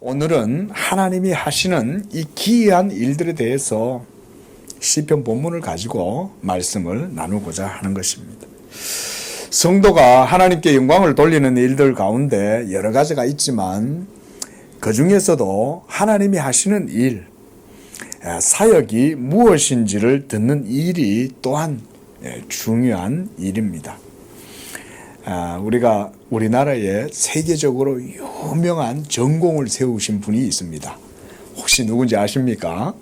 오늘은 하나님이 하시는 이 기이한 일들에 대해서 시편 본문을 가지고 말씀을 나누고자 하는 것입니다. 성도가 하나님께 영광을 돌리는 일들 가운데 여러 가지가 있지만 그 중에서도 하나님이 하시는 일, 사역이 무엇인지를 듣는 일이 또한 중요한 일입니다. 우리가 우리나라에 세계적으로 유명한 전공을 세우신 분이 있습니다. 혹시 누군지 아십니까?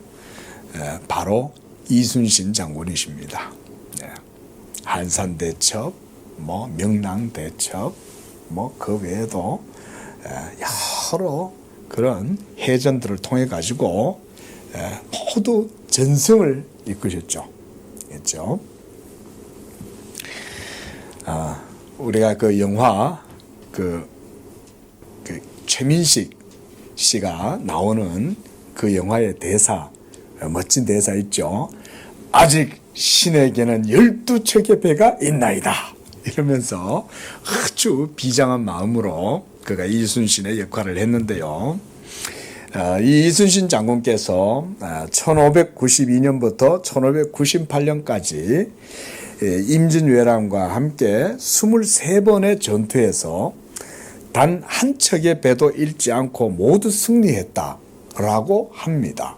바로 이순신 장군이십니다. 한산대첩, 명랑대첩, 그 외에도 여러 그런 해전들을 통해 가지고 모두 전승을 이끄셨죠. 그렇죠? 우리가 그 영화 그 최민식 씨가 나오는 그 영화의 대사, 멋진 대사 있죠. 아직 신에게는 12척의 배가 있나이다. 이러면서 아주 비장한 마음으로 그가 이순신의 역할을 했는데요. 이 이순신 장군께서 1592년부터 1598년까지 임진왜란과 함께 23번의 전투에서 단 한 척의 배도 잃지 않고 모두 승리했다라고 합니다.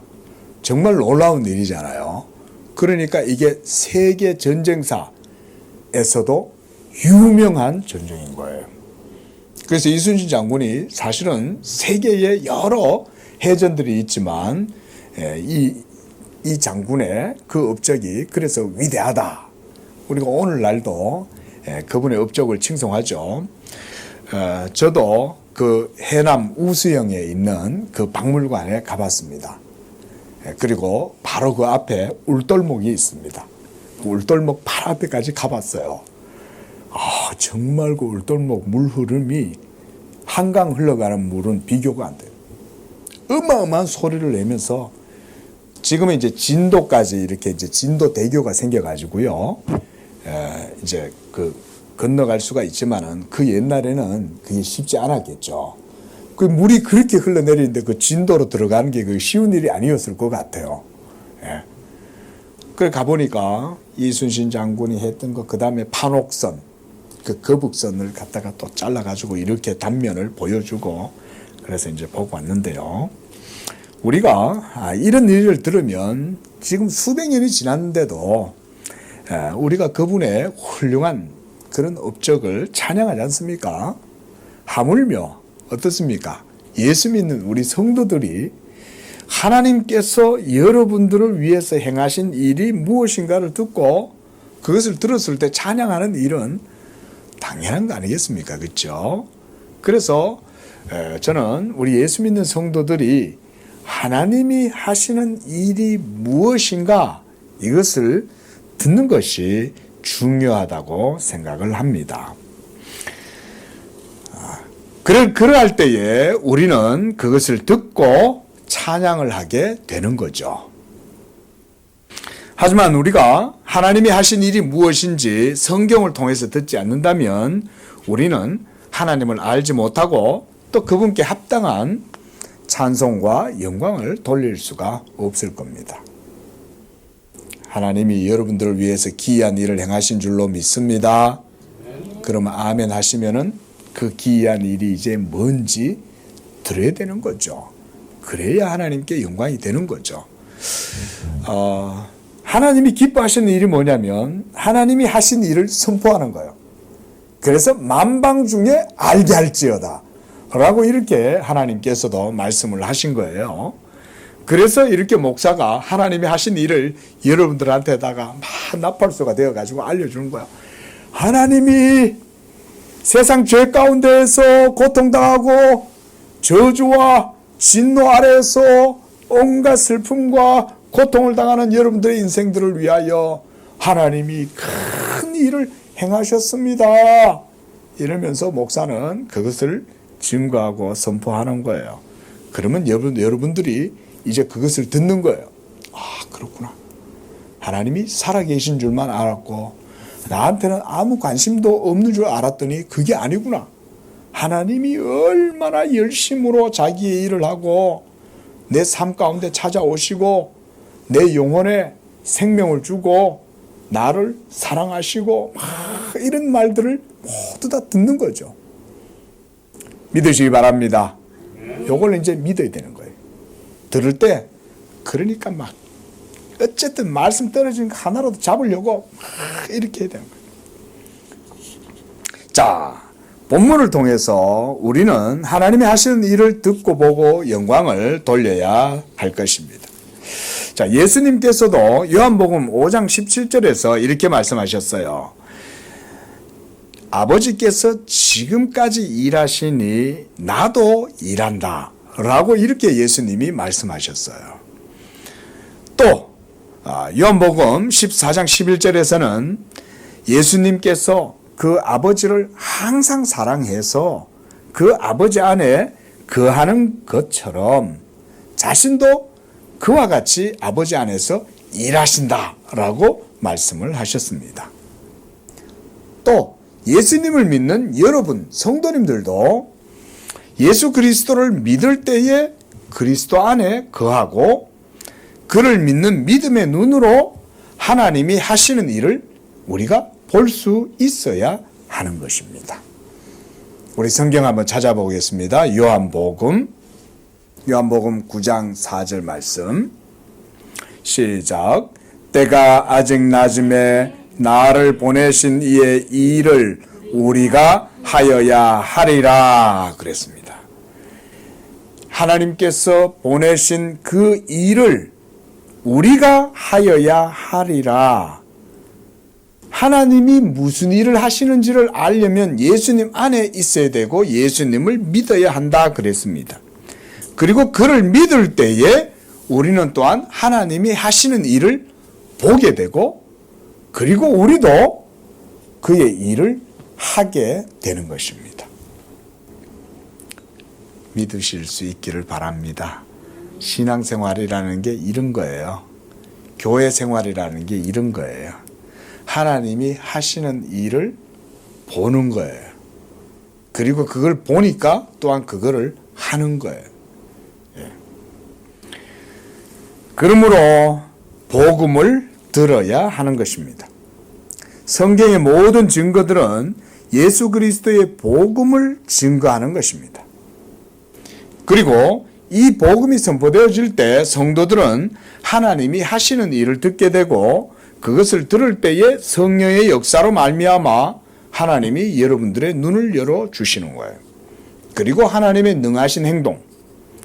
정말 놀라운 일이잖아요. 그러니까 이게 세계 전쟁사에서도 유명한 전쟁인 거예요. 그래서 이순신 장군이 사실은 세계에 여러 해전들이 있지만 이 장군의 그 업적이 그래서 위대하다. 우리가 오늘날도 그분의 업적을 칭송하죠. 저도 그 해남 우수영에 있는 그 박물관에 가봤습니다. 그리고 바로 그 앞에 울돌목이 있습니다. 그 울돌목 바로 앞에까지 가봤어요. 정말 그 울돌목 물 흐름이 한강 흘러가는 물은 비교가 안 돼요. 어마어마한 소리를 내면서 지금은 이제 진도까지 이렇게 이제 진도 대교가 생겨가지고요. 이제 그 건너갈 수가 있지만은 그 옛날에는 그게 쉽지 않았겠죠. 그 물이 그렇게 흘러내리는데 그 진도로 들어가는 게 그 쉬운 일이 아니었을 것 같아요. 그래 가보니까 이순신 장군이 했던 거, 그 다음에 판옥선, 그 거북선을 갖다가 또 잘라가지고 이렇게 단면을 보여주고 그래서 이제 보고 왔는데요. 우리가 이런 일을 들으면 지금 수백 년이 지났는데도 우리가 그분의 훌륭한 그런 업적을 찬양하지 않습니까? 하물며 어떻습니까? 예수 믿는 우리 성도들이 하나님께서 여러분들을 위해서 행하신 일이 무엇인가를 듣고 그것을 들었을 때 찬양하는 일은 당연한 거 아니겠습니까? 그렇죠? 그래서 저는 우리 예수 믿는 성도들이 하나님이 하시는 일이 무엇인가 이것을 듣는 것이 중요하다고 생각을 합니다. 그러할 때에 우리는 그것을 듣고 찬양을 하게 되는 거죠. 하지만 우리가 하나님이 하신 일이 무엇인지 성경을 통해서 듣지 않는다면 우리는 하나님을 알지 못하고 또 그분께 합당한 찬송과 영광을 돌릴 수가 없을 겁니다. 하나님이 여러분들을 위해서 기이한 일을 행하신 줄로 믿습니다. 그러면 아멘 하시면은 그 기이한 일이 이제 뭔지 들어야 되는 거죠. 그래야 하나님께 영광이 되는 거죠. 하나님이 기뻐하시는 일이 뭐냐면 하나님이 하신 일을 선포하는 거예요. 그래서 만방 중에 알게 할지어다 라고 이렇게 하나님께서도 말씀을 하신 거예요. 그래서 이렇게 목사가 하나님이 하신 일을 여러분들한테다가 막 나팔수가 되어가지고 알려주는 거야. 하나님이 세상 죄 가운데에서 고통당하고 저주와 진노 아래에서 온갖 슬픔과 고통을 당하는 여러분들의 인생들을 위하여 하나님이 큰 일을 행하셨습니다. 이러면서 목사는 그것을 증거하고 선포하는 거예요. 그러면 여러분들이 이제 그것을 듣는 거예요. 그렇구나. 하나님이 살아계신 줄만 알았고 나한테는 아무 관심도 없는 줄 알았더니 그게 아니구나. 하나님이 얼마나 열심으로 자기의 일을 하고 내 삶 가운데 찾아오시고 내 영혼에 생명을 주고 나를 사랑하시고 막 이런 말들을 모두 다 듣는 거죠. 믿으시기 바랍니다. 요걸 이제 믿어야 되는 거예요. 들을 때 그러니까 막 어쨌든 말씀 떨어지는 거 하나라도 잡으려고 막 이렇게 해야 되는 거예요. 자, 본문을 통해서 우리는 하나님이 하시는 일을 듣고 보고 영광을 돌려야 할 것입니다. 자, 예수님께서도 요한복음 5장 17절에서 이렇게 말씀하셨어요. 아버지께서 지금까지 일하시니 나도 일한다 라고 이렇게 예수님이 말씀하셨어요. 또 요한복음 14장 11절에서는 예수님께서 그 아버지를 항상 사랑해서 그 아버지 안에 거하는 것처럼 자신도 그와 같이 아버지 안에서 일하신다라고 말씀을 하셨습니다. 또 예수님을 믿는 여러분 성도님들도 예수 그리스도를 믿을 때에 그리스도 안에 거하고 그를 믿는 믿음의 눈으로 하나님이 하시는 일을 우리가 볼 수 있어야 하는 것입니다. 우리 성경 한번 찾아보겠습니다. 요한복음 9장 4절 말씀 시작. 때가 아직 낮음에 나를 보내신 이의 일을 우리가 하여야 하리라 그랬습니다. 하나님께서 보내신 그 일을 우리가 하여야 하리라. 하나님이 무슨 일을 하시는지를 알려면 예수님 안에 있어야 되고 예수님을 믿어야 한다 그랬습니다. 그리고 그를 믿을 때에 우리는 또한 하나님이 하시는 일을 보게 되고 그리고 우리도 그의 일을 하게 되는 것입니다. 믿으실 수 있기를 바랍니다. 신앙생활이라는 게 이런 거예요. 교회 생활이라는 게 이런 거예요. 하나님이 하시는 일을 보는 거예요. 그리고 그걸 보니까 또한 그거를 하는 거예요. 그러므로 복음을 들어야 하는 것입니다. 성경의 모든 증거들은 예수 그리스도의 복음을 증거하는 것입니다. 그리고 이 복음이 선포되어질 때 성도들은 하나님이 하시는 일을 듣게 되고 그것을 들을 때에 성령의 역사로 말미암아 하나님이 여러분들의 눈을 열어 주시는 거예요. 그리고 하나님의 능하신 행동,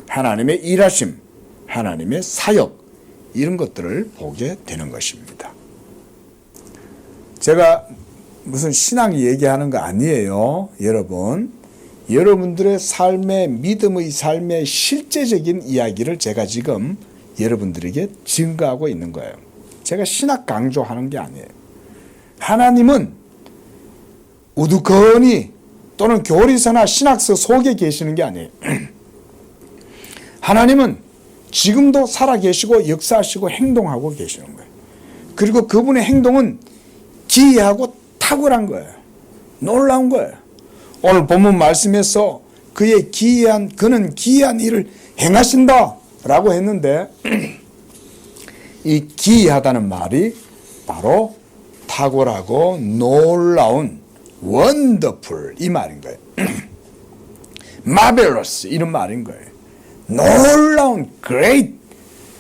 하나님의 일하심, 하나님의 사역 이런 것들을 보게 되는 것입니다. 제가 무슨 신앙 얘기하는 거 아니에요. 여러분들의 삶의 믿음의 삶의 실제적인 이야기를 제가 지금 여러분들에게 증거하고 있는 거예요. 제가 신학 강조하는 게 아니에요. 하나님은 우두커니 또는 교리서나 신학서 속에 계시는 게 아니에요. 하나님은 지금도 살아계시고 역사하시고 행동하고 계시는 거예요. 그리고 그분의 행동은 기이하고 탁월한 거예요. 놀라운 거예요. 오늘 본문 말씀에서 그는 기이한 일을 행하신다 라고 했는데 이 기이하다는 말이 바로 탁월하고 놀라운 wonderful 이 말인 거예요. marvelous 이런 말인 거예요. 놀라운 great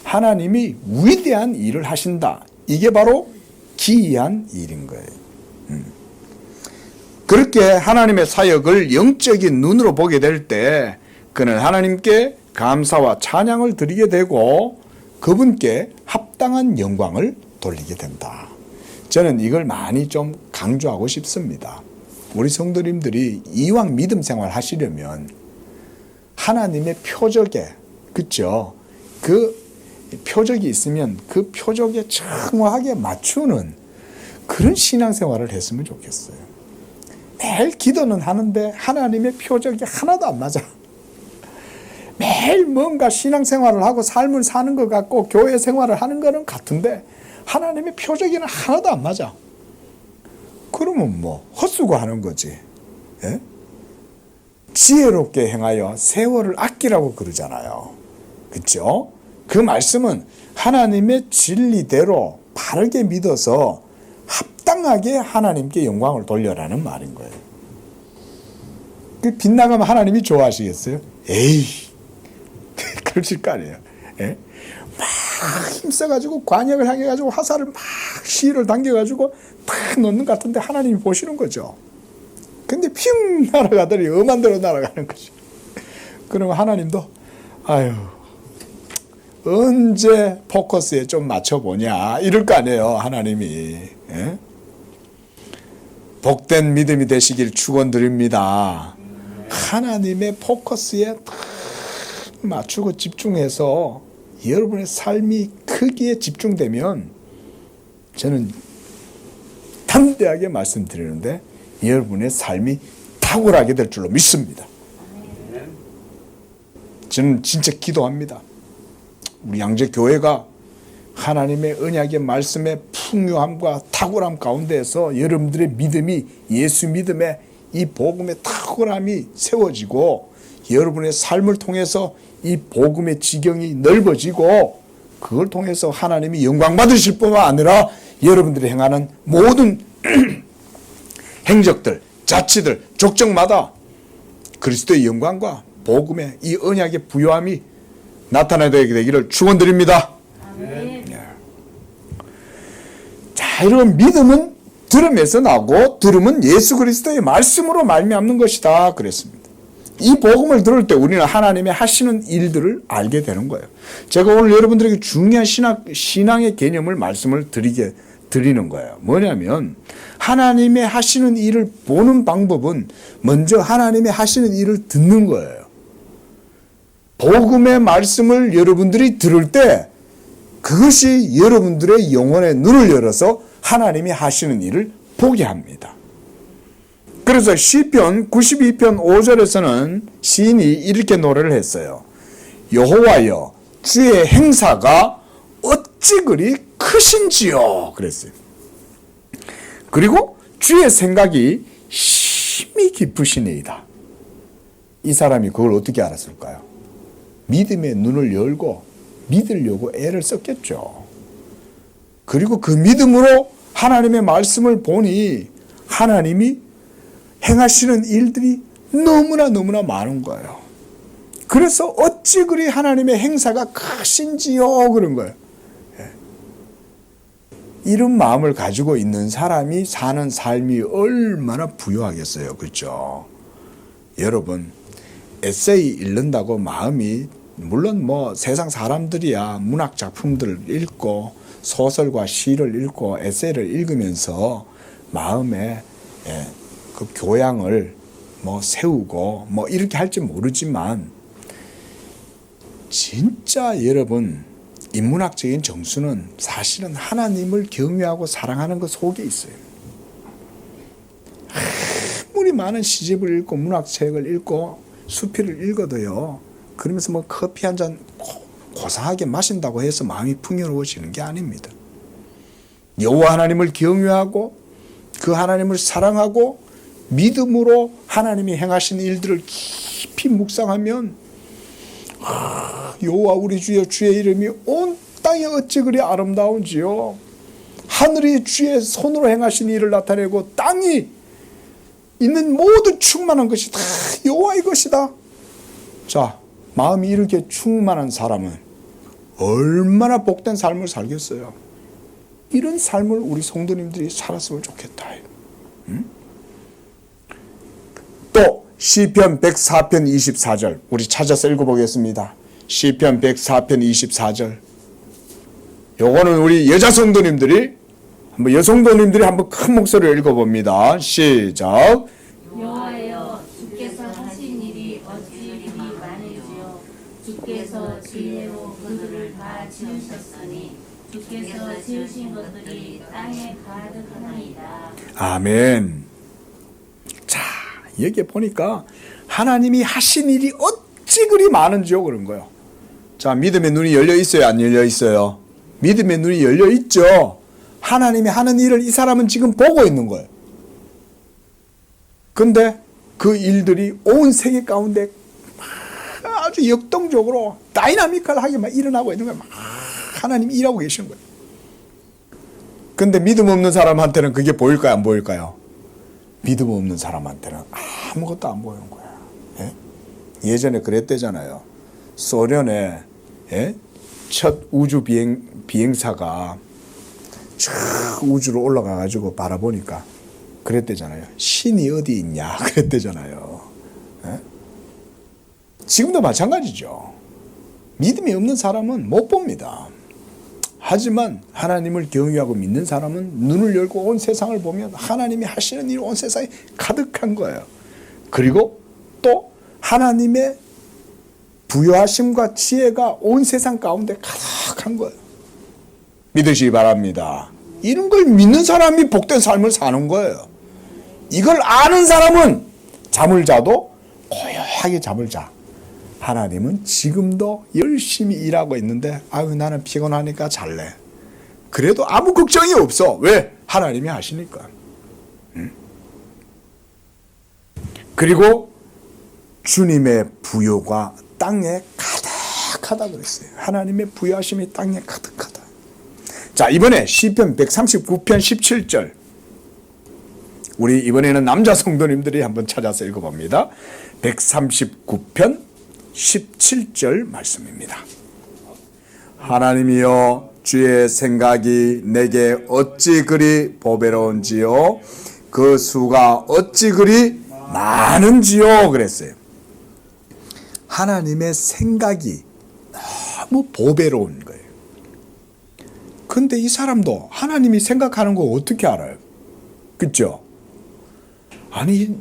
하나님이 위대한 일을 하신다. 이게 바로 기이한 일인 거예요. 그렇게 하나님의 사역을 영적인 눈으로 보게 될 때 그는 하나님께 감사와 찬양을 드리게 되고 그분께 합당한 영광을 돌리게 된다. 저는 이걸 많이 좀 강조하고 싶습니다. 우리 성도님들이 이왕 믿음 생활 하시려면 하나님의 표적에, 그쵸? 그 표적이 있으면 그 표적에 정확하게 맞추는 그런 신앙생활을 했으면 좋겠어요. 매일 기도는 하는데 하나님의 표적이 하나도 안 맞아. 매일 뭔가 신앙생활을 하고 삶을 사는 것 같고 교회 생활을 하는 거는 같은데 하나님의 표적에는 하나도 안 맞아. 그러면 뭐 헛수고 하는 거지. 예? 지혜롭게 행하여 세월을 아끼라고 그러잖아요. 그렇죠? 그 말씀은 하나님의 진리대로 바르게 믿어서 합당하게 하나님께 영광을 돌려라는 말인 거예요. 그 빗나가면 하나님이 좋아하시겠어요? 에이, 그러실 거 아니에요. 예? 막 힘써가지고 관역을 향해가지고 화살을 막 실을 당겨가지고 탁 넣는 것 같은데 하나님이 보시는 거죠. 근데 핑 날아가더니 엄한 대로 날아가는 거죠. 그러면 하나님도 아유 언제 포커스에 좀 맞춰보냐 이럴 거 아니에요. 하나님이. 예? 복된 믿음이 되시길 축원드립니다. 하나님의 포커스에 맞추고 집중해서 여러분의 삶이 크기에 집중되면 저는 담대하게 말씀드리는데 여러분의 삶이 탁월하게 될 줄로 믿습니다. 저는 진짜 기도합니다. 우리 양재교회가 하나님의 언약의 말씀의 풍요함과 탁월함 가운데에서 여러분들의 믿음이 예수 믿음의 이 복음의 탁월함이 세워지고 여러분의 삶을 통해서 이 복음의 지경이 넓어지고 그걸 통해서 하나님이 영광 받으실 뿐만 아니라 여러분들이 행하는 모든 행적들, 자치들, 족적마다 그리스도의 영광과 복음의 이 언약의 부요함이 나타나게 되기를 축원드립니다. 아멘. 자, 이런 믿음은 들음에서 나고 들음은 예수 그리스도의 말씀으로 말미암는 것이다 그랬습니다. 이 복음을 들을 때 우리는 하나님의 하시는 일들을 알게 되는 거예요. 제가 오늘 여러분들에게 중요한 신앙의 개념을 말씀을 드리는 거예요. 뭐냐면 하나님의 하시는 일을 보는 방법은 먼저 하나님의 하시는 일을 듣는 거예요. 복음의 말씀을 여러분들이 들을 때 그것이 여러분들의 영혼의 눈을 열어서 하나님이 하시는 일을 보게 합니다. 그래서 시편 92편 5절에서는 시인이 이렇게 노래를 했어요. 여호와여 주의 행사가 어찌 그리 크신지요 그랬어요. 그리고 주의 생각이 심히 깊으시니이다. 이 사람이 그걸 어떻게 알았을까요? 믿음의 눈을 열고 믿으려고 애를 썼겠죠. 그리고 그 믿음으로 하나님의 말씀을 보니 하나님이 행하시는 일들이 너무나 많은 거예요. 그래서 어찌 그리 하나님의 행사가 크신지요 그런 거예요. 이런 마음을 가지고 있는 사람이 사는 삶이 얼마나 부유하겠어요. 그렇죠? 여러분 에세이 읽는다고 마음이 물론 뭐 세상 사람들이야 문학 작품들을 읽고 소설과 시를 읽고 에세이를 읽으면서 마음에 그 교양을 뭐 세우고 뭐 이렇게 할지 모르지만 진짜 여러분 인문학적인 정수는 사실은 하나님을 경외하고 사랑하는 것 속에 있어요. 아무리 많은 시집을 읽고 문학책을 읽고 수필을 읽어도요. 그러면서 뭐 커피 한 잔 고상하게 마신다고 해서 마음이 풍요로워지는 게 아닙니다. 여호와 하나님을 경외하고 그 하나님을 사랑하고 믿음으로 하나님이 행하신 일들을 깊이 묵상하면 여호와 우리 주여 주의 이름이 온 땅에 어찌 그리 아름다운지요. 하늘이 주의 손으로 행하신 일을 나타내고 땅이 있는 모든 충만한 것이 다 여호와의 것이다. 자, 마음이 이렇게 충만한 사람은 얼마나 복된 삶을 살겠어요. 이런 삶을 우리 성도님들이 살았으면 좋겠다. 응? 또 시편 104편 24절 우리 찾아서 읽어보겠습니다. 시편 104편 24절 요거는 우리 여자 성도님들이 한번 여성도님들이 한번 큰 목소리로 읽어봅니다. 시작. 여호와여 주께서 하신 일이 어찌 이리 많으시오. 주께서 지혜로 그들을 다 지으셨으니 주께서 지으신 것들이 땅에 가득하나이다. 아멘. 자, 여기 보니까 하나님이 하신 일이 어찌 그리 많은지요 그런 거예요. 자, 믿음의 눈이 열려 있어요, 안 열려 있어요? 믿음의 눈이 열려 있죠. 하나님이 하는 일을 이 사람은 지금 보고 있는 거예요. 근데 그 일들이 온 세계 가운데 아주 역동적으로 다이나미컬하게 막 일어나고 있는 거예요. 막 하나님이 일하고 계시는 거예요. 근데 믿음 없는 사람한테는 그게 보일까요? 안 보일까요? 믿음 없는 사람한테는 아무것도 안 보이는 거예요. 예? 예전에 그랬대잖아요. 소련의 첫 우주 비행사가 쭉 우주로 올라가가지고 바라보니까 그랬대잖아요. 신이 어디 있냐 그랬대잖아요. 예? 지금도 마찬가지죠. 믿음이 없는 사람은 못 봅니다. 하지만 하나님을 경외하고 믿는 사람은 눈을 열고 온 세상을 보면 하나님이 하시는 일이 온 세상에 가득한 거예요. 그리고 또 하나님의 부여하심과 지혜가 온 세상 가운데 가득한 거예요. 믿으시기 바랍니다. 이런 걸 믿는 사람이 복된 삶을 사는 거예요. 이걸 아는 사람은 잠을 자도 고요하게 잠을 자. 하나님은 지금도 열심히 일하고 있는데 아유 나는 피곤하니까 잘래. 그래도 아무 걱정이 없어. 왜? 하나님이 하시니까. 그리고 주님의 부요가 땅에 가득하다 그랬어요. 하나님의 부요하심이 땅에 가득하다. 자, 이번에 시편 139편 17절. 우리 이번에는 남자 성도님들이 한번 찾아서 읽어봅니다. 139편 17절 말씀입니다. 하나님이여 주의 생각이 내게 어찌 그리 보배로운지요 그 수가 어찌 그리 많은지요 그랬어요. 하나님의 생각이 너무 보배로운 거예요. 근데 이 사람도 하나님이 생각하는 거 어떻게 알아요? 그렇죠? 아니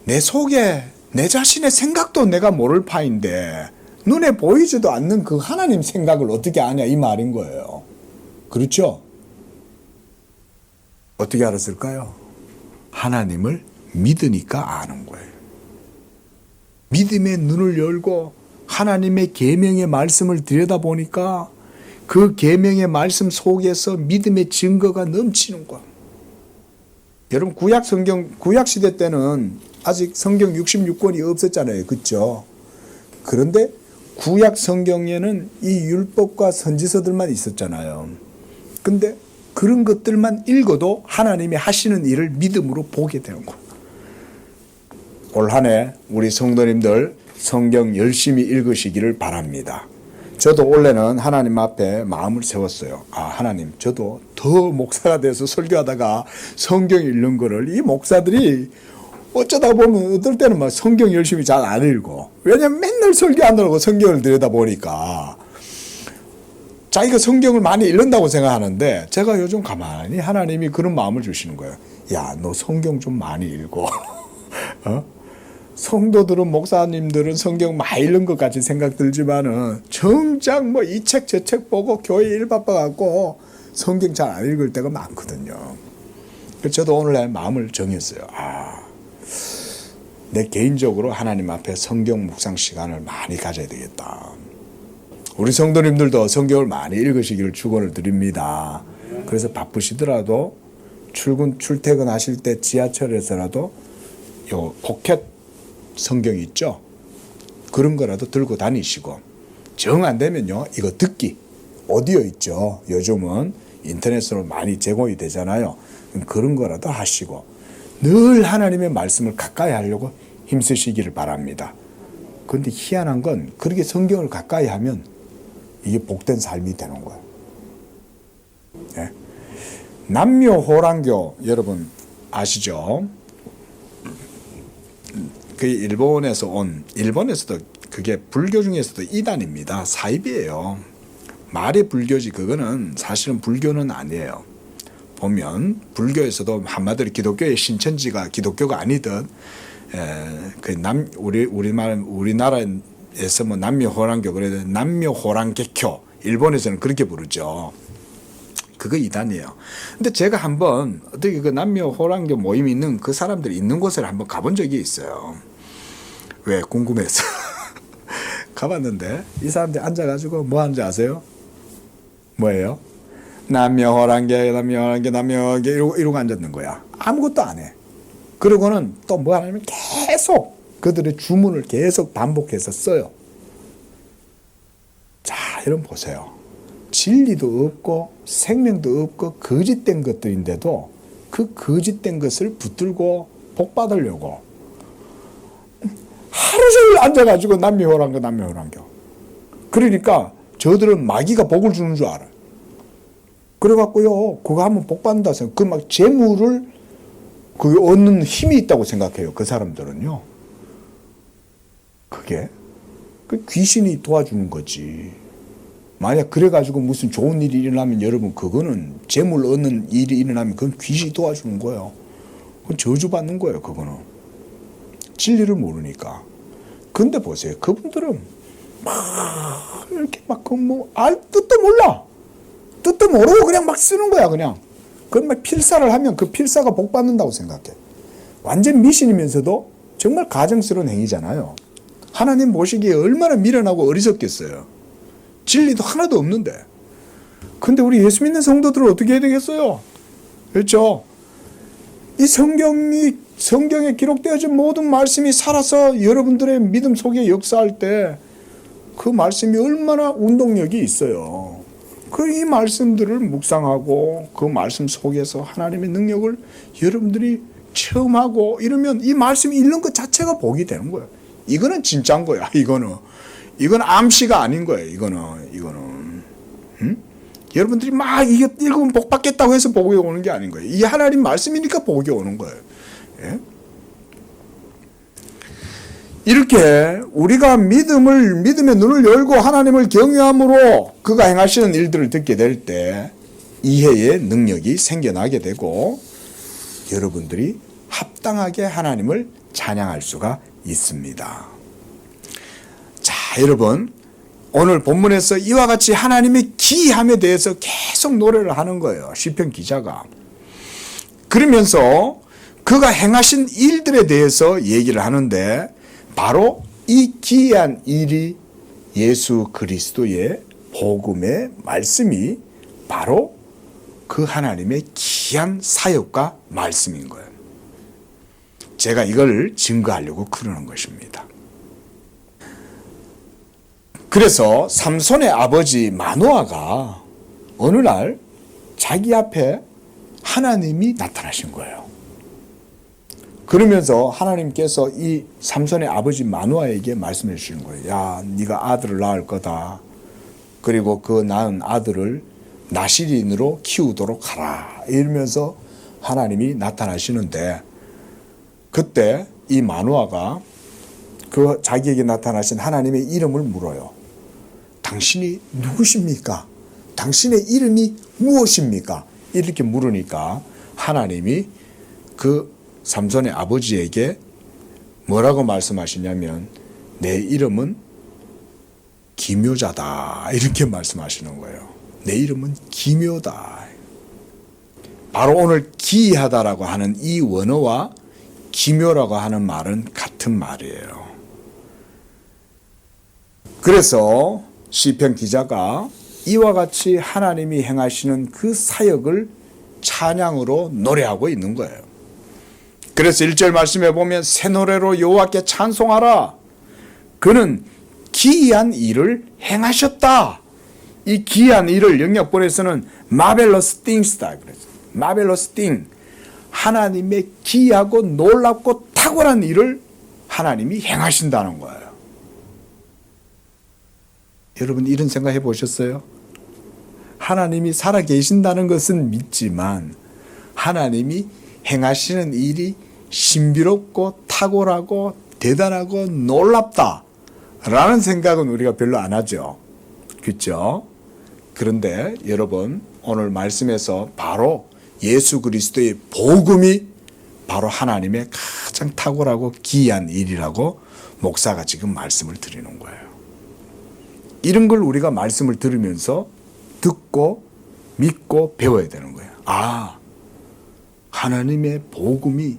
내 속에 내 자신의 생각도 내가 모를 파인데 눈에 보이지도 않는 그 하나님 생각을 어떻게 아냐 이 말인 거예요. 그렇죠? 어떻게 알았을까요? 하나님을 믿으니까 아는 거예요. 믿음의 눈을 열고 하나님의 계명의 말씀을 들여다보니까 그 계명의 말씀 속에서 믿음의 증거가 넘치는 거예요. 여러분 구약 시대 때는 아직 성경 66권이 없었잖아요. 그렇죠? 그런데 구약 성경에는 이 율법과 선지서들만 있었잖아요. 근데 그런 것들만 읽어도 하나님이 하시는 일을 믿음으로 보게 되는 거예요. 올 한 해 우리 성도님들 성경 열심히 읽으시기를 바랍니다. 저도 원래는 하나님 앞에 마음을 세웠어요. 아, 하나님, 저도 더 목사가 돼서 설교하다가 성경 읽는 거를 이 목사들이 어쩌다 보면 어떨 때는 막 성경 열심히 잘 안 읽고, 왜냐면 맨날 설교하느라고 성경을 들여다보니까 자기가 성경을 많이 읽는다고 생각하는데 제가 요즘 가만히 하나님이 그런 마음을 주시는 거예요. 야, 너 성경 좀 많이 읽어. 성도들은 목사님들은 성경 많이 읽는 것 같이 생각 들지만은 정작 뭐 이 책 저 책 보고 교회 일 바빠갖고 성경 잘 안 읽을 때가 많거든요. 그래서 저도 오늘 마음을 정했어요. 내 개인적으로 하나님 앞에 성경 묵상 시간을 많이 가져야 되겠다. 우리 성도님들도 성경을 많이 읽으시기를 축원을 드립니다. 그래서 바쁘시더라도 출퇴근하실 때 지하철에서라도 요 포켓 성경 있죠? 그런 거라도 들고 다니시고, 정 안 되면요 이거 듣기 오디오 있죠? 요즘은 인터넷으로 많이 제공이 되잖아요. 그런 거라도 하시고 늘 하나님의 말씀을 가까이 하려고 힘쓰시기를 바랍니다. 그런데 희한한 건 그렇게 성경을 가까이 하면 이게 복된 삶이 되는 거예요. 네? 남묘호랑교 여러분 아시죠? 그 일본에서도 그게 불교 중에서도 이단입니다. 사입이에요. 말의 불교지 그거는 사실은 불교는 아니에요. 보면 불교에서도 한마디로 기독교의 신천지가 기독교가 아니듯 우리나라에서 뭐 남묘호랑교 그래도 남묘호랑개교 일본에서는 그렇게 부르죠. 그거 이단이에요. 근데 제가 한번 어떻게 그 남묘호랑교 모임이 있는 그 사람들이 있는 곳을 한번 가본 적이 있어요. 왜? 궁금해서. 가봤는데 이 사람들이 앉아가지고 뭐 하는지 아세요? 뭐예요? 남묘호랑개 이러고 앉았는 거야. 아무것도 안 해. 그러고는 또 뭐 하냐면 계속 그들의 주문을 계속 반복해서 써요. 자, 여러분 보세요. 진리도 없고 생명도 없고 거짓된 것들인데도 그 거짓된 것을 붙들고 복 받으려고 하루 종일 앉아가지고 남미호랑교. 그러니까 저들은 마귀가 복을 주는 줄 알아요. 그래갖고요, 그거 하면 복 받는다 생각. 그 막 재물을 그게 얻는 힘이 있다고 생각해요. 그 사람들은요. 그게 그 귀신이 도와주는 거지. 만약 그래가지고 무슨 좋은 일이 일어나면 여러분 그거는 재물 얻는 일이 일어나면 그건 귀신이 도와주는 거예요. 그건 저주받는 거예요. 그거는 진리를 모르니까. 근데 보세요. 그분들은 막 이렇게 막 그 뭐 알 뜻도 몰라. 뜻도 모르고 그냥 막 쓰는 거야. 그냥. 그건 막 필사를 하면 그 필사가 복 받는다고 생각해. 완전 미신이면서도 정말 가증스러운 행위잖아요. 하나님 보시기에 얼마나 미련하고 어리석겠어요. 진리도 하나도 없는데. 근데 우리 예수 믿는 성도들은 어떻게 해야 되겠어요? 그렇죠? 이 성경에 기록되어진 모든 말씀이 살아서 여러분들의 믿음 속에 역사할 때 그 말씀이 얼마나 운동력이 있어요. 이 말씀들을 묵상하고 그 말씀 속에서 하나님의 능력을 여러분들이 체험하고 이러면 이 말씀 읽는 것 자체가 복이 되는 거예요. 이거는 진짜인 거야. 이건 암시가 아닌 거예요. 이거는. 응? 여러분들이 막 이게 읽으면 복 받겠다고 해서 복이 오는 게 아닌 거예요. 이 하나님 말씀이니까 복이 오는 거예요. 예? 이렇게 우리가 믿음의 눈을 열고 하나님을 경외함으로 그가 행하시는 일들을 듣게 될 때 이해의 능력이 생겨나게 되고 여러분들이 합당하게 하나님을 찬양할 수가 있습니다. 자, 여러분, 오늘 본문에서 이와 같이 하나님의 기이함에 대해서 계속 노래를 하는 거예요. 시편 기자가. 그러면서 그가 행하신 일들에 대해서 얘기를 하는데 바로 이 기이한 일이 예수 그리스도의 복음의 말씀이 바로 그 하나님의 기이한 사역과 말씀인 거예요. 제가 이걸 증거하려고 그러는 것입니다. 그래서 삼손의 아버지 마노아가 어느 날 자기 앞에 하나님이 나타나신 거예요. 그러면서 하나님께서 이 삼손의 아버지 마노아에게 말씀해 주시는 거예요. 야, 네가 아들을 낳을 거다. 그리고 그 낳은 아들을 나실인으로 키우도록 하라. 이러면서 하나님이 나타나시는데 그때 이 마노아가 그 자기에게 나타나신 하나님의 이름을 물어요. 당신이 누구십니까? 당신의 이름이 무엇입니까? 이렇게 물으니까 하나님이 그 삼손의 아버지에게 뭐라고 말씀하시냐면 내 이름은 기묘자다 이렇게 말씀하시는 거예요. 내 이름은 기묘다. 바로 오늘 기이하다라고 하는 이 원어와 기묘라고 하는 말은 같은 말이에요. 그래서 시편 기자가 이와 같이 하나님이 행하시는 그 사역을 찬양으로 노래하고 있는 거예요. 그래서 1절 말씀에 보면 새 노래로 여호와께 찬송하라. 그는 기이한 일을 행하셨다. 이 기이한 일을 영역본에서는 marvelous things다 그랬어요. marvelous thing. 하나님의 기이하고 놀랍고 탁월한 일을 하나님이 행하신다는 거예요. 여러분 이런 생각 해보셨어요? 하나님이 살아계신다는 것은 믿지만 하나님이 행하시는 일이 신비롭고 탁월하고 대단하고 놀랍다라는 생각은 우리가 별로 안 하죠. 그렇죠? 그런데 여러분 오늘 말씀에서 바로 예수 그리스도의 복음이 바로 하나님의 가장 탁월하고 기이한 일이라고 목사가 지금 말씀을 드리는 거예요. 이런 걸 우리가 말씀을 들으면서 듣고 믿고 배워야 되는 거예요. 아, 하나님의 복음이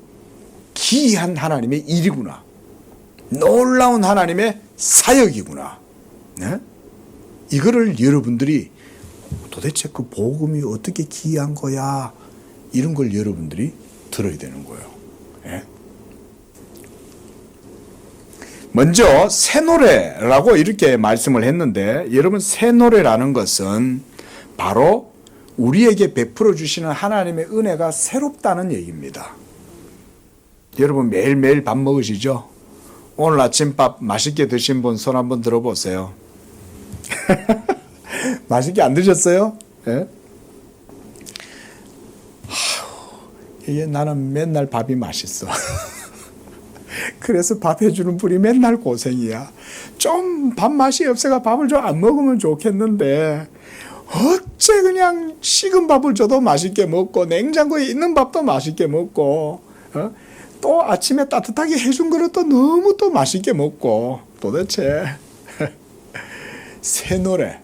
기이한 하나님의 일이구나. 놀라운 하나님의 사역이구나. 네? 이거를 여러분들이 도대체 그 복음이 어떻게 기이한 거야? 이런 걸 여러분들이 들어야 되는 거예요. 네? 먼저 새 노래라고 이렇게 말씀을 했는데, 여러분 새 노래라는 것은 바로 우리에게 베풀어 주시는 하나님의 은혜가 새롭다는 얘기입니다. 여러분 매일매일 밥 먹으시죠? 오늘 아침밥 맛있게 드신 분 손 한번 들어보세요. 맛있게 안 드셨어요? 예? 이게 나는 맨날 밥이 맛있어. 그래서 밥 해주는 분이 맨날 고생이야. 좀 밥 맛이 없어가 밥을 좀 안 먹으면 좋겠는데 어째 그냥 식은 밥을 줘도 맛있게 먹고 냉장고에 있는 밥도 맛있게 먹고 또 아침에 따뜻하게 해준 그릇도 너무 또 맛있게 먹고, 도대체 새 노래,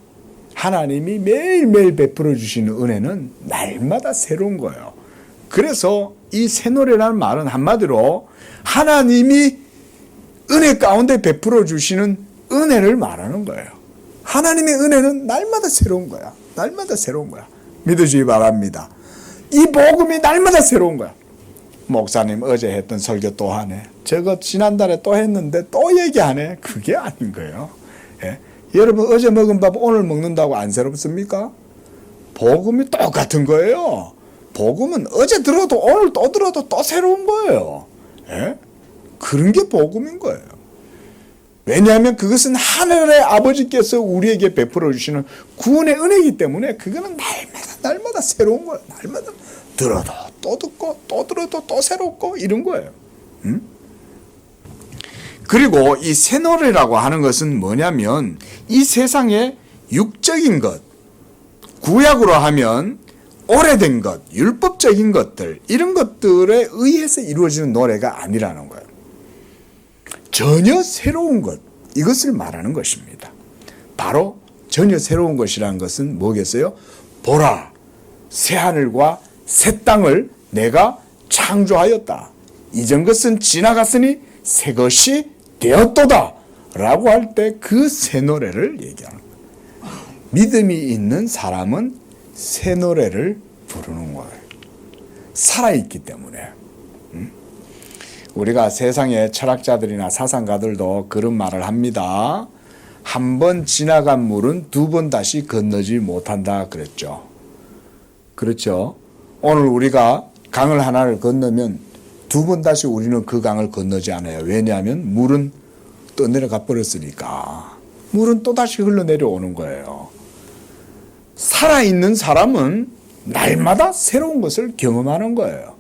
하나님이 매일매일 베풀어 주시는 은혜는 날마다 새로운 거예요. 그래서 이 새 노래라는 말은 한마디로 하나님이 은혜 가운데 베풀어 주시는 은혜를 말하는 거예요. 하나님의 은혜는 날마다 새로운 거야. 날마다 새로운 거야. 믿으시기 바랍니다. 이 복음이 날마다 새로운 거야. 목사님 어제 했던 설교 또 하네. 저거 지난달에 또 했는데 또 얘기하네. 그게 아닌 거예요. 예? 여러분 어제 먹은 밥 오늘 먹는다고 안 새롭습니까? 복음이 똑같은 거예요. 복음은 어제 들어도 오늘 또 들어도 또 새로운 거예요. 예? 그런 게 복음인 거예요. 왜냐하면 그것은 하늘의 아버지께서 우리에게 베풀어 주시는 구원의 은혜이기 때문에 그거는 날마다 새로운 거예요. 날마다 들어도 또 듣고 또 들어도 또 새롭고 이런 거예요. 그리고 이 새 노래라고 하는 것은 뭐냐면 이 세상의 육적인 것, 구약으로 하면 오래된 것, 율법적인 것들, 이런 것들에 의해서 이루어지는 노래가 아니라는 거예요. 전혀 새로운 것, 이것을 말하는 것입니다. 바로 전혀 새로운 것이라는 것은 뭐겠어요? 보라, 새하늘과 새 땅을 내가 창조하였다. 이전 것은 지나갔으니 새 것이 되었도다 라고 할 때 그 새 노래를 얘기하는 거예요. 믿음이 있는 사람은 새 노래를 부르는 거예요. 살아있기 때문에. 우리가 세상의 철학자들이나 사상가들도 그런 말을 합니다. 한 번 지나간 물은 두 번 다시 건너지 못한다 그랬죠. 그렇죠. 오늘 우리가 강을 하나를 건너면 두 번 다시 우리는 그 강을 건너지 않아요. 왜냐하면 물은 떠내려가 버렸으니까. 물은 또다시 흘러내려오는 거예요. 살아있는 사람은 날마다 새로운 것을 경험하는 거예요.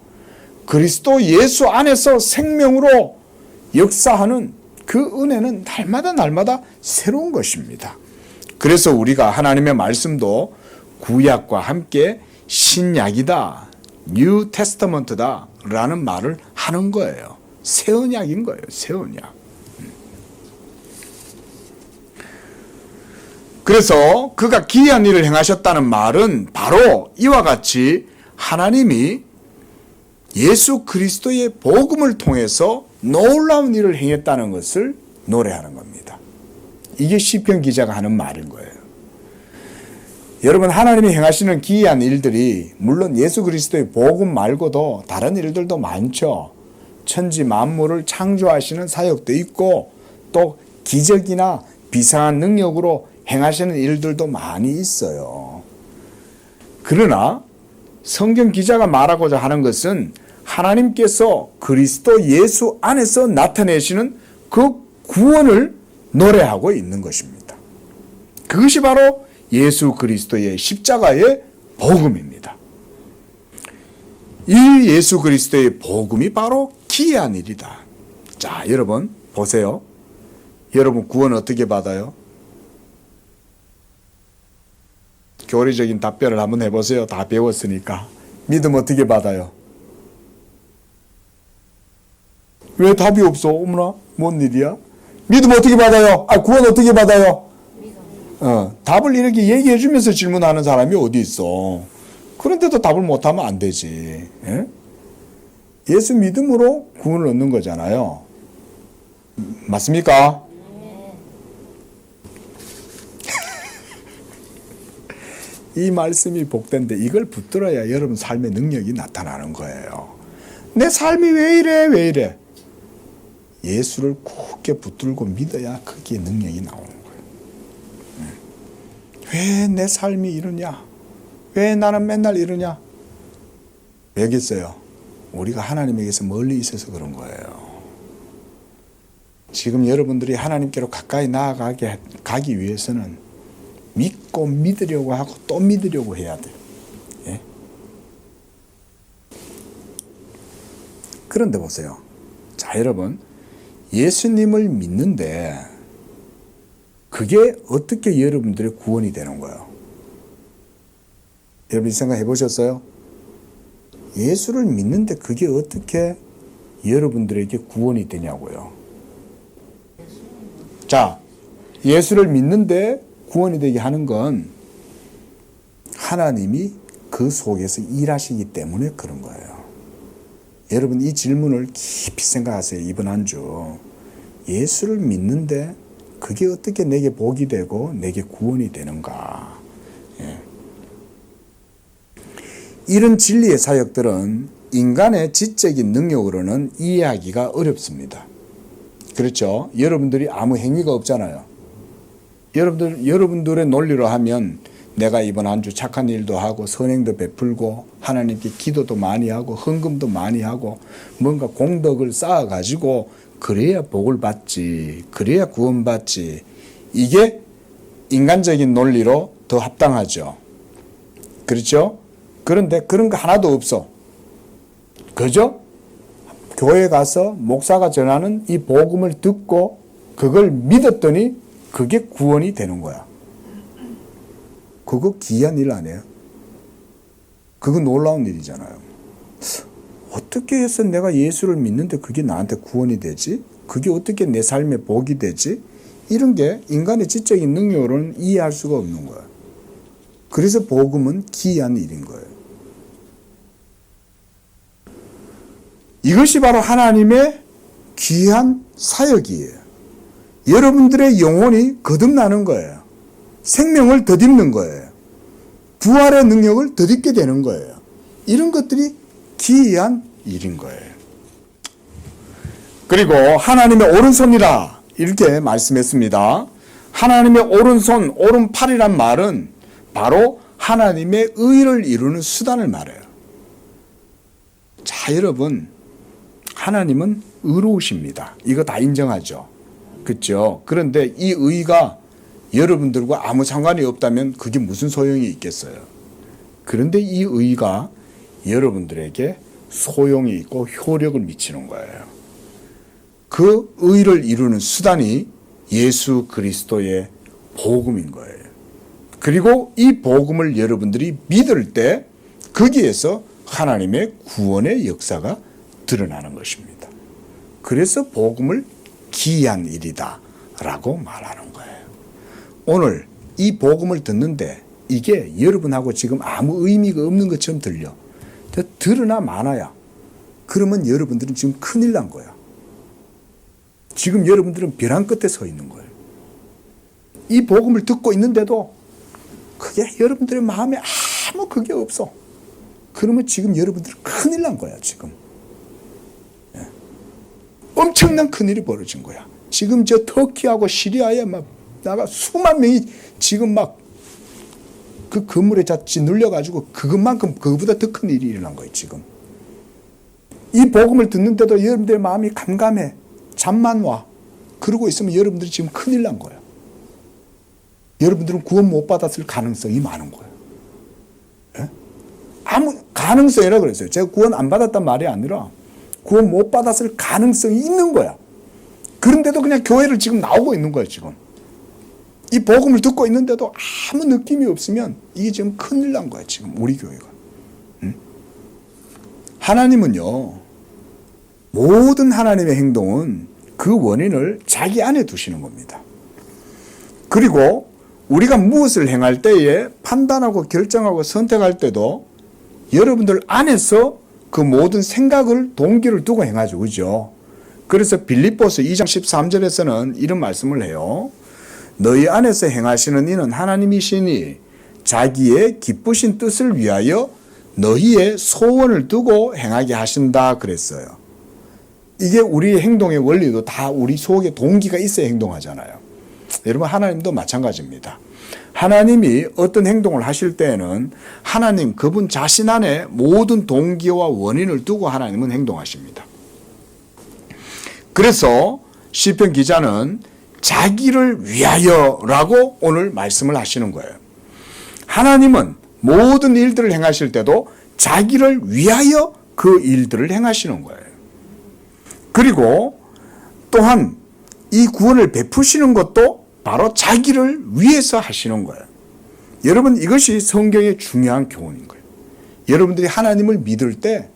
그리스도 예수 안에서 생명으로 역사하는 그 은혜는 날마다 새로운 것입니다. 그래서 우리가 하나님의 말씀도 구약과 함께 신약이다, 뉴 테스터먼트다 라는 말을 하는 거예요. 새 언약인 거예요. 새 언약. 그래서 그가 기이한 일을 행하셨다는 말은 바로 이와 같이 하나님이 예수 그리스도의 복음을 통해서 놀라운 일을 행했다는 것을 노래하는 겁니다. 이게 시편 기자가 하는 말인 거예요. 여러분, 하나님이 행하시는 기이한 일들이 물론 예수 그리스도의 복음 말고도 다른 일들도 많죠. 천지 만물을 창조하시는 사역도 있고 또 기적이나 비상한 능력으로 행하시는 일들도 많이 있어요. 그러나 성경 기자가 말하고자 하는 것은 하나님께서 그리스도 예수 안에서 나타내시는 그 구원을 노래하고 있는 것입니다. 그것이 바로 예수 그리스도의 십자가의 복음입니다. 이 예수 그리스도의 복음이 바로 기이한 일이다. 자, 여러분 보세요. 여러분 구원 어떻게 받아요? 교리적인 답변을 한번 해보세요. 다 배웠으니까. 믿음 어떻게 받아요? 왜 답이 없어? 어머나, 뭔 일이야? 믿음 어떻게 받아요? 구원 어떻게 받아요? 답을 이렇게 얘기해 주면서 질문하는 사람이 어디 있어? 그런데도 답을 못하면 안 되지. 예? 예수 믿음으로 구원을 얻는 거잖아요. 맞습니까? 이 말씀이 복된데 이걸 붙들어야 여러분 삶의 능력이 나타나는 거예요. 내 삶이 왜 이래? 예수를 꼭 굳게 붙들고 믿어야 거기에 능력이 나오는 거예요. 왜 내 삶이 이러냐? 왜 나는 맨날 이러냐? 왜겠어요? 우리가 하나님에게서 멀리 있어서 그런 거예요. 지금 여러분들이 하나님께로 가까이 가기 위해서는 믿고 믿으려고 하고 또 믿으려고 해야 돼요. 예? 그런데 보세요. 자, 여러분, 예수님을 믿는데 그게 어떻게 여러분들의 구원이 되는 거예요? 여러분 생각해 보셨어요? 예수를 믿는데 그게 어떻게 여러분들에게 구원이 되냐고요. 자, 예수를 믿는데 구원이 되게 하는 건 하나님이 그 속에서 일하시기 때문에 그런 거예요. 여러분 이 질문을 깊이 생각하세요. 이번 한 주 예수를 믿는데 그게 어떻게 내게 복이 되고 내게 구원이 되는가. 예. 이런 진리의 사역들은 인간의 지적인 능력으로는 이해하기가 어렵습니다. 그렇죠? 여러분들이 아무 행위가 없잖아요. 여러분들의 논리로 하면 내가 이번 한 주 착한 일도 하고 선행도 베풀고 하나님께 기도도 많이 하고 헌금도 많이 하고 뭔가 공덕을 쌓아가지고 그래야 복을 받지, 그래야 구원받지. 이게 인간적인 논리로 더 합당하죠. 그렇죠? 그런데 그런 거 하나도 없어. 그죠? 교회 가서 목사가 전하는 이 복음을 듣고 그걸 믿었더니 그게 구원이 되는 거야. 그거 기이한 일 아니에요? 그거 놀라운 일이잖아요. 어떻게 해서 내가 예수를 믿는데 그게 나한테 구원이 되지? 그게 어떻게 내 삶에 복이 되지? 이런 게 인간의 지적인 능력으로는 이해할 수가 없는 거야. 그래서 복음은 기이한 일인 거예요. 이것이 바로 하나님의 귀한 사역이에요. 여러분들의 영혼이 거듭나는 거예요. 생명을 덧입는 거예요. 부활의 능력을 덧입게 되는 거예요. 이런 것들이 기이한 일인 거예요. 그리고 하나님의 오른손이라 이렇게 말씀했습니다. 하나님의 오른손, 오른팔이란 말은 바로 하나님의 의를 이루는 수단을 말해요. 자, 여러분, 하나님은 의로우십니다. 이거 다 인정하죠. 그렇죠? 그런데 이 의가 여러분들과 아무 상관이 없다면 그게 무슨 소용이 있겠어요? 그런데 이 의가 여러분들에게 소용이 있고 효력을 미치는 거예요. 그 의를 이루는 수단이 예수 그리스도의 복음인 거예요. 그리고 이 복음을 여러분들이 믿을 때 거기에서 하나님의 구원의 역사가 드러나는 것입니다. 그래서 복음을 기이한 일이다 라고 말하는 거예요. 오늘 이 복음을 듣는데 이게 여러분하고 지금 아무 의미가 없는 것처럼 들려. 들으나 마나야. 그러면 여러분들은 지금 큰일 난 거야. 지금 여러분들은 벼랑 끝에 서 있는 거예요. 이 복음을 듣고 있는데도 그게 여러분들의 마음에 아무 그게 없어. 그러면 지금 여러분들은 큰일 난 거야, 지금. 예. 엄청난 큰일이 벌어진 거야. 지금 저 터키하고 시리아에 막 나가 수만 명이 지금 막 그 건물에 자칫 눌려가지고 그것만큼 그거보다 더 큰 일이 일어난 거예요, 지금. 이 복음을 듣는데도 여러분들의 마음이 감감해. 잠만 와. 그러고 있으면 여러분들이 지금 큰일 난 거예요. 여러분들은 구원 못 받았을 가능성이 많은 거예요. 예? 아무 가능성이라 그랬어요. 제가 구원 안 받았단 말이 아니라 구원 못 받았을 가능성이 있는 거야. 그런데도 그냥 교회를 지금 나오고 있는 거예요, 지금. 이 복음을 듣고 있는데도 아무 느낌이 없으면 이게 지금 큰일 난 거야, 지금 우리 교회가. 응? 하나님은요, 모든 하나님의 행동은 그 원인을 자기 안에 두시는 겁니다. 그리고 우리가 무엇을 행할 때에 판단하고 결정하고 선택할 때도 여러분들 안에서 그 모든 생각을 동기를 두고 행하죠. 그죠? 그래서 빌립보서 2장 13절에서는 이런 말씀을 해요. 너희 안에서 행하시는 이는 하나님이시니 자기의 기쁘신 뜻을 위하여 너희의 소원을 두고 행하게 하신다 그랬어요. 이게 우리의 행동의 원리도 다 우리 속에 동기가 있어야 행동하잖아요. 여러분, 하나님도 마찬가지입니다. 하나님이 어떤 행동을 하실 때에는 하나님 그분 자신 안에 모든 동기와 원인을 두고 하나님은 행동하십니다. 그래서 시편 기자는 자기를 위하여라고 오늘 말씀을 하시는 거예요. 하나님은 모든 일들을 행하실 때도 자기를 위하여 그 일들을 행하시는 거예요. 그리고 또한 이 구원을 베푸시는 것도 바로 자기를 위해서 하시는 거예요. 여러분, 이것이 성경의 중요한 교훈인 거예요. 여러분들이 하나님을 믿을 때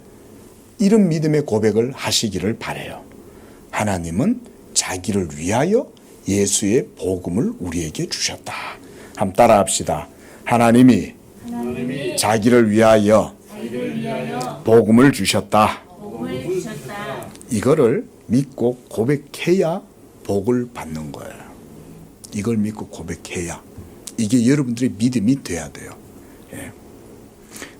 이런 믿음의 고백을 하시기를 바라요. 하나님은 자기를 위하여 예수의 복음을 우리에게 주셨다. 한번 따라 합시다. 하나님이 자기를 위하여 복음을 주셨다. 이거를 믿고 고백해야 복을 받는 거예요. 이걸 믿고 고백해야. 이게 여러분들의 믿음이 돼야 돼요. 예.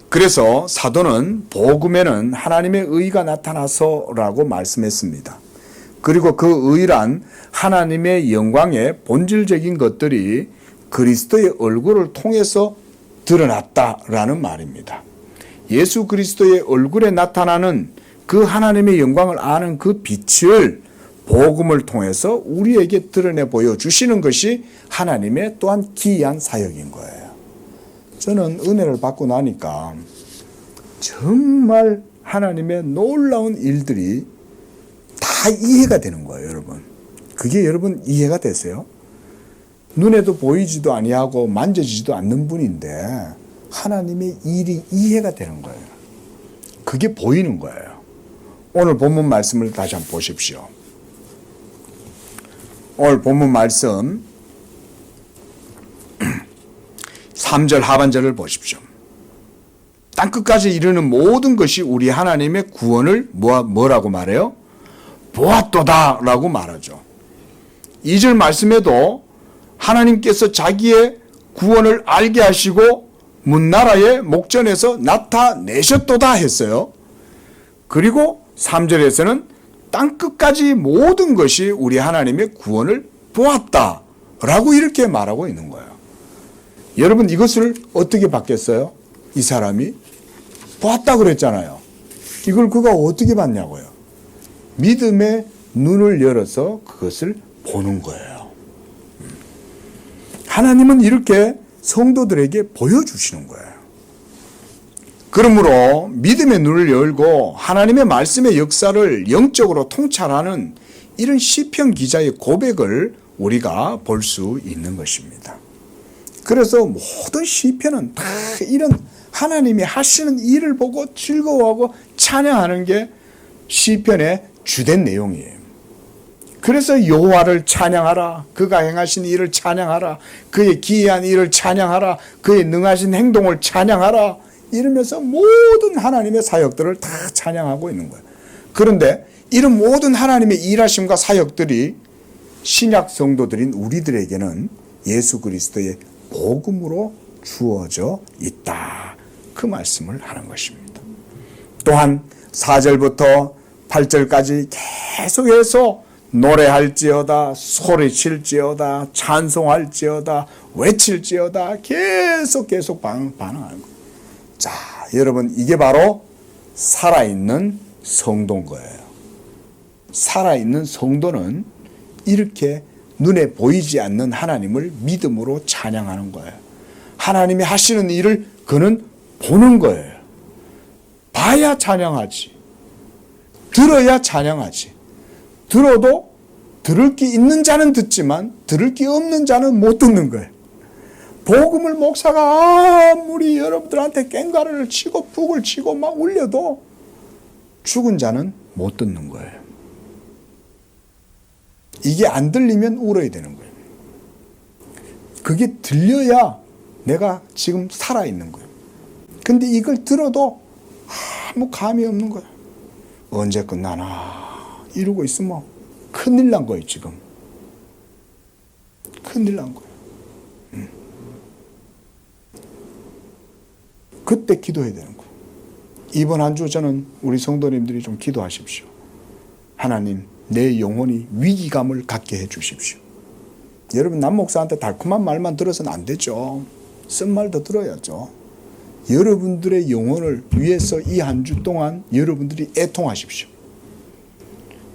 그래서 사도는 복음에는 하나님의 의가 나타나서라고 말씀했습니다. 그리고 그 의란 하나님의 영광의 본질적인 것들이 그리스도의 얼굴을 통해서 드러났다라는 말입니다. 예수 그리스도의 얼굴에 나타나는 그 하나님의 영광을 아는 그 빛을 복음을 통해서 우리에게 드러내 보여주시는 것이 하나님의 또한 기이한 사역인 거예요. 저는 은혜를 받고 나니까 정말 하나님의 놀라운 일들이 다 이해가 되는 거예요, 여러분. 그게 여러분 이해가 되세요? 눈에도 보이지도 아니하고 만져지지도 않는 분인데 하나님의 일이 이해가 되는 거예요. 그게 보이는 거예요. 오늘 본문 말씀을 다시 한번 보십시오. 오늘 본문 말씀 3절 하반절을 보십시오. 땅끝까지 이르는 모든 것이 우리 하나님의 구원을 뭐라고 말해요? 보았도다 라고 말하죠. 2절 말씀에도 하나님께서 자기의 구원을 알게 하시고 문나라의 목전에서 나타내셨도다 했어요. 그리고 3절에서는 땅끝까지 모든 것이 우리 하나님의 구원을 보았다 라고 이렇게 말하고 있는 거예요. 여러분, 이것을 어떻게 받겠어요? 이 사람이 보았다 그랬잖아요. 이걸 그가 어떻게 봤냐고요? 믿음의 눈을 열어서 그것을 보는 거예요. 하나님은 이렇게 성도들에게 보여주시는 거예요. 그러므로 믿음의 눈을 열고 하나님의 말씀의 역사를 영적으로 통찰하는 이런 시편 기자의 고백을 우리가 볼 수 있는 것입니다. 그래서 모든 시편은 다 이런 하나님이 하시는 일을 보고 즐거워하고 찬양하는 게 시편의 주된 내용이에요. 그래서 여호와를 찬양하라. 그가 행하신 일을 찬양하라. 그의 기이한 일을 찬양하라. 그의 능하신 행동을 찬양하라. 이러면서 모든 하나님의 사역들을 다 찬양하고 있는 거예요. 그런데 이런 모든 하나님의 일하심과 사역들이 신약 성도들인 우리들에게는 예수 그리스도의 복음으로 주어져 있다. 그 말씀을 하는 것입니다. 또한 4절부터 8절까지 계속해서 노래할지어다, 소리칠지어다, 찬송할지어다, 외칠지어다 계속 반응하는 거예요. 자, 여러분, 이게 바로 살아있는 성도인 거예요. 살아있는 성도는 이렇게 눈에 보이지 않는 하나님을 믿음으로 찬양하는 거예요. 하나님이 하시는 일을 그는 보는 거예요. 봐야 찬양하지. 들어야 찬양하지. 들어도 들을 게 있는 자는 듣지만 들을 게 없는 자는 못 듣는 거예요. 복음을 목사가 아무리 여러분들한테 꽹과를 치고 북을 치고 막 울려도 죽은 자는 못 듣는 거예요. 이게 안 들리면 울어야 되는 거예요. 그게 들려야 내가 지금 살아있는 거예요. 근데 이걸 들어도 아무 감이 없는 거예요. 언제 끝나나 이러고 있으면 큰일 난 거예요, 지금. 큰일 난 거예요. 그때 기도해야 되는 거예요. 이번 한 주 저는 우리 성도님들이 좀 기도하십시오. 하나님 내 영혼이 위기감을 갖게 해 주십시오. 여러분 남 목사한테 달콤한 말만 들어서는 안 되죠. 쓴 말도 들어야죠. 여러분들의 영혼을 위해서 이 한 주 동안 여러분들이 애통하십시오.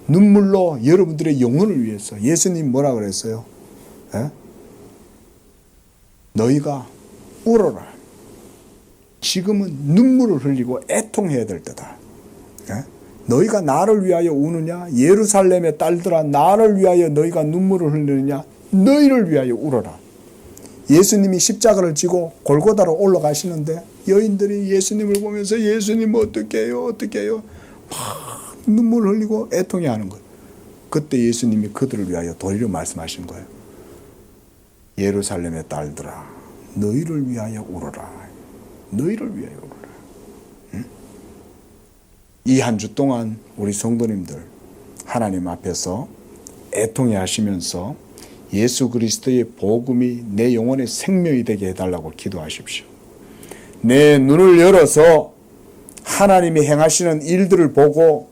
눈물로 여러분들의 영혼을 위해서. 예수님 뭐라 그랬어요? 에? 너희가 울어라. 지금은 눈물을 흘리고 애통해야 될 때다. 에? 너희가 나를 위하여 우느냐? 예루살렘의 딸들아 나를 위하여 너희가 눈물을 흘리느냐? 너희를 위하여 울어라. 예수님이 십자가를 지고 골고다로 올라가시는데 여인들이 예수님을 보면서 예수님 어떻게 해요? 어떻게 해요? 막 눈물 흘리고 애통해하는 거예요. 그때 예수님이 그들을 위하여 도리어 말씀하신 거예요. 예루살렘의 딸들아 너희를 위하여 울어라. 너희를 위하여 울어라. 응? 이 한 주 동안 우리 성도님들 하나님 앞에서 애통해 하시면서 예수 그리스도의 복음이 내 영혼의 생명이 되게 해달라고 기도하십시오. 내 눈을 열어서 하나님이 행하시는 일들을 보고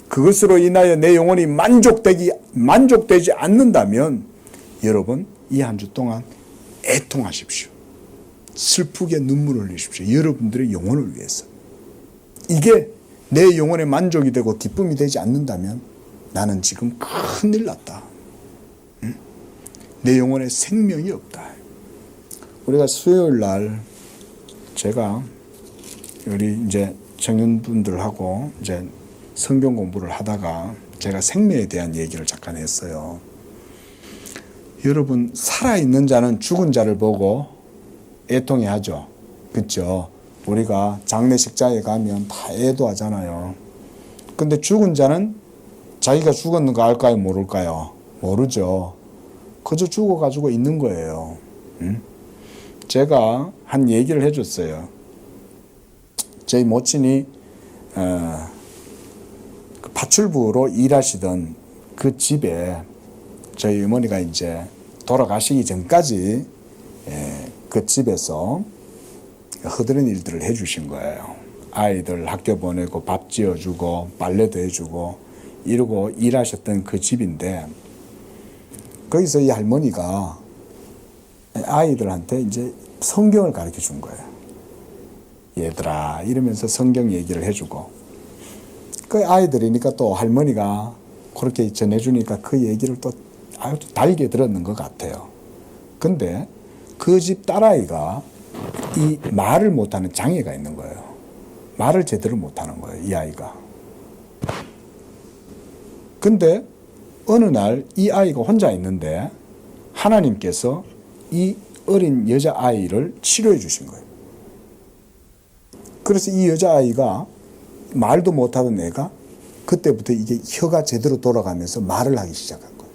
그것으로 인하여 내 영혼이 만족되지 않는다면 여러분 이 한 주 동안 애통하십시오. 슬프게 눈물을 흘리십시오. 여러분들의 영혼을 위해서. 이게 내 영혼의 만족이 되고 기쁨이 되지 않는다면 나는 지금 큰일 났다. 내 영혼에 생명이 없다. 우리가 수요일 날 제가 우리 이제 청년분들하고 이제 성경 공부를 하다가 제가 생명에 대한 얘기를 잠깐 했어요. 여러분 살아있는 자는 죽은 자를 보고 애통해 하죠. 그렇죠? 우리가 장례식장에 가면 다 애도하잖아요. 근데 죽은 자는 자기가 죽었는 거 알까요? 모를까요? 모르죠. 그저 죽어가지고 있는 거예요. 제가 한 얘기를 해줬어요. 저희 모친이 파출부로 일하시던 그 집에 저희 어머니가 이제 돌아가시기 전까지 그 집에서 허드렛 일들을 해주신 거예요. 아이들 학교 보내고 밥 지어주고 빨래도 해주고 이러고 일하셨던 그 집인데 거기서 이 할머니가 아이들한테 이제 성경을 가르쳐 준 거예요. 얘들아 이러면서 성경 얘기를 해주고 그 아이들이니까 또 할머니가 그렇게 전해주니까 그 얘기를 또 아주 달게 들었는 것 같아요. 근데 그 집 딸아이가 이 말을 못하는 장애가 있는 거예요. 말을 제대로 못하는 거예요. 이 아이가. 근데 어느 날 이 아이가 혼자 있는데 하나님께서 이 어린 여자아이를 치료해 주신 거예요. 그래서 이 여자아이가 말도 못하던 애가 그때부터 이게 혀가 제대로 돌아가면서 말을 하기 시작한 거예요.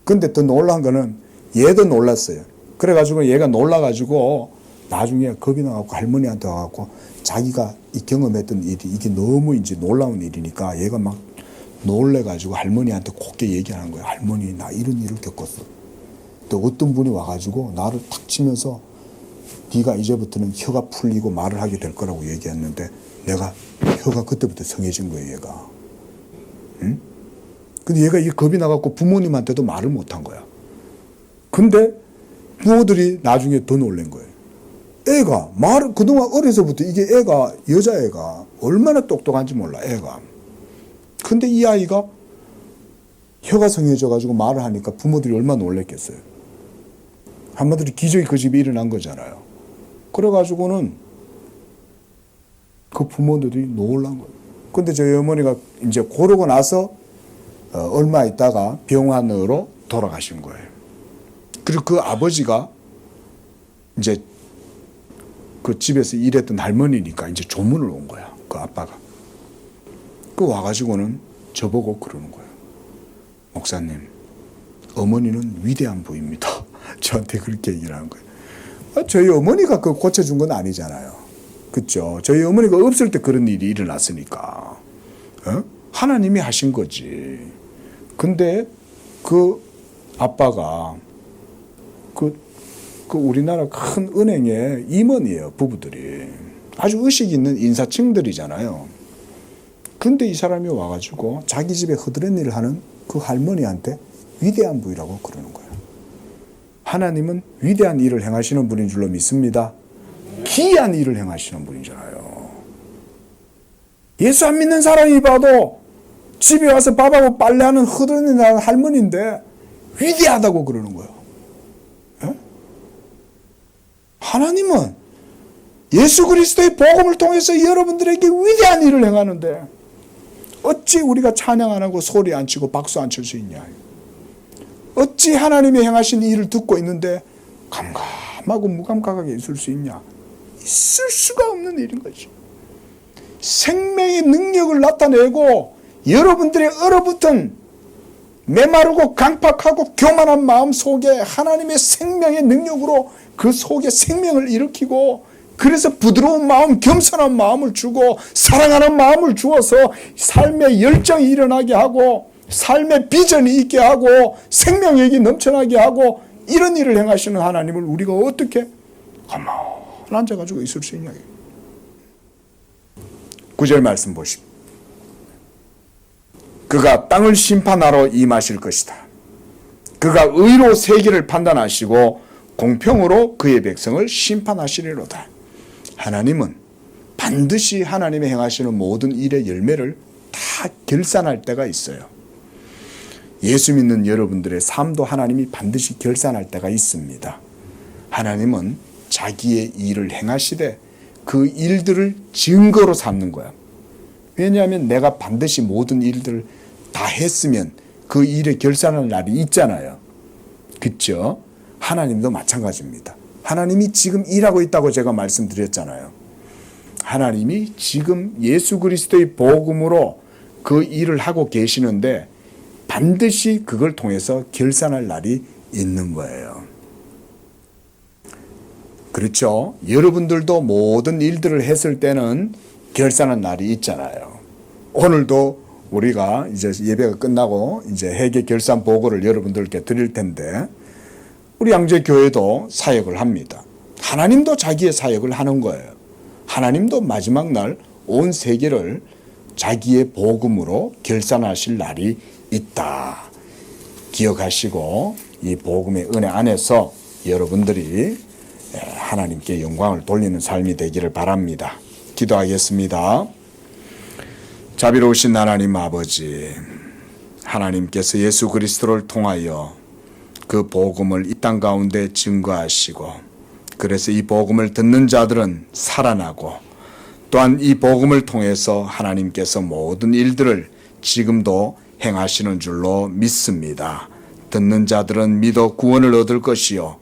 근데 더 놀라운 거는 얘도 놀랐어요. 그래가지고 얘가 놀라가지고 나중에 겁이 나갖고 할머니한테 와갖고 자기가 이 경험했던 일이 이게 너무 이제 놀라운 일이니까 얘가 막 놀래가지고 할머니한테 곱게 얘기하는 거예요. 할머니 나 이런 일을 겪었어. 또 어떤 분이 와가지고 나를 탁 치면서 네가 이제부터는 혀가 풀리고 말을 하게 될 거라고 얘기했는데 내가 혀가 그때부터 성해진 거예요. 얘가. 응? 근데 얘가 이게 겁이 나갖고 부모님한테도 말을 못한 거야. 근데 부모들이 나중에 더 놀란 거예요. 애가 말을 그동안 어려서부터 이게 애가 여자애가 얼마나 똑똑한지 몰라 애가. 근데 이 아이가 혀가 성해져가지고 말을 하니까 부모들이 얼마나 놀랬겠어요. 한마디로 기적이 그 집에 일어난 거잖아요. 그래가지고는 그 부모들이 놀란 거예요. 근데 저희 어머니가 이제 그러고 나서 얼마 있다가 병환으로 돌아가신 거예요. 그리고 그 아버지가 이제 그 집에서 일했던 할머니니까 이제 조문을 온 거야. 그 아빠가. 그 와가지고는 저보고 그러는 거예요. 목사님, 어머니는 위대한 부입니다. 저한테 그렇게 얘기를 하는 거예요. 저희 어머니가 그 고쳐준 건 아니잖아요. 그렇죠? 저희 어머니가 없을 때 그런 일이 일어났으니까. 하나님이 하신 거지. 근데 그 아빠가 그 우리나라 큰 은행의 임원이에요. 부부들이. 아주 의식 있는 인사층들이잖아요. 근데 이 사람이 와가지고 자기 집에 허드렛 일을 하는 그 할머니한테 위대한 부이라고 그러는 거예요. 하나님은 위대한 일을 행하시는 분인 줄로 믿습니다. 기이한 일을 행하시는 분이잖아요. 예수 안 믿는 사람이 봐도 집에 와서 밥하고 빨래하는 허드렛 일하는 할머니인데 위대하다고 그러는 거예요. 예? 하나님은 예수 그리스도의 복음을 통해서 여러분들에게 위대한 일을 행하는데 어찌 우리가 찬양 안 하고 소리 안 치고 박수 안 칠 수 있냐. 어찌 하나님이 행하신 일을 듣고 있는데 감감하고 무감각하게 있을 수 있냐. 있을 수가 없는 일인 거죠. 생명의 능력을 나타내고 여러분들의 얼어붙은 메마르고 강팍하고 교만한 마음 속에 하나님의 생명의 능력으로 그 속에 생명을 일으키고 그래서 부드러운 마음, 겸손한 마음을 주고 사랑하는 마음을 주어서 삶의 열정이 일어나게 하고 삶의 비전이 있게 하고 생명력이 넘쳐나게 하고 이런 일을 행하시는 하나님을 우리가 어떻게 가만히 앉아가지고 있을 수 있냐. 9절 말씀 보십시오. 그가 땅을 심판하러 임하실 것이다. 그가 의로 세계를 판단하시고 공평으로 그의 백성을 심판하시리로다. 하나님은 반드시 하나님이 행하시는 모든 일의 열매를 다 결산할 때가 있어요. 예수 믿는 여러분들의 삶도 하나님이 반드시 결산할 때가 있습니다. 하나님은 자기의 일을 행하시되 그 일들을 증거로 삼는 거야. 왜냐하면 내가 반드시 모든 일들을 다 했으면 그 일의 결산할 날이 있잖아요. 그렇죠? 하나님도 마찬가지입니다. 하나님이 지금 일하고 있다고 제가 말씀드렸잖아요. 하나님이 지금 예수 그리스도의 복음으로 그 일을 하고 계시는데 반드시 그걸 통해서 결산할 날이 있는 거예요. 그렇죠? 여러분들도 모든 일들을 했을 때는 결산한 날이 있잖아요. 오늘도 우리가 이제 예배가 끝나고 이제 회계 결산 보고를 여러분들께 드릴 텐데 우리 양재교회도 사역을 합니다. 하나님도 자기의 사역을 하는 거예요. 하나님도 마지막 날 온 세계를 자기의 복음으로 결산하실 날이 있다. 기억하시고 이 복음의 은혜 안에서 여러분들이 하나님께 영광을 돌리는 삶이 되기를 바랍니다. 기도하겠습니다. 자비로우신 하나님 아버지, 하나님께서 예수 그리스도를 통하여 그 복음을 이 땅 가운데 증거하시고 그래서 이 복음을 듣는 자들은 살아나고 또한 이 복음을 통해서 하나님께서 모든 일들을 지금도 행하시는 줄로 믿습니다. 듣는 자들은 믿어 구원을 얻을 것이요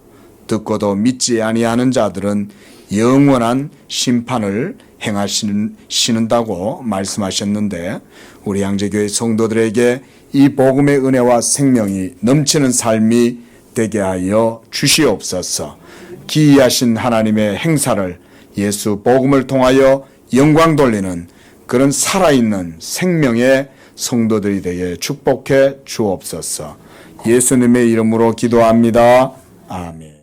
듣고도 믿지 아니하는 자들은 영원한 심판을 행하시는다고 말씀하셨는데 우리 양재교회 성도들에게 이 복음의 은혜와 생명이 넘치는 삶이 되게 하여 주시옵소서. 기이하신 하나님의 행사를 예수 복음을 통하여 영광 돌리는 그런 살아있는 생명의 성도들이 되게 축복해 주옵소서. 예수님의 이름으로 기도합니다. 아멘.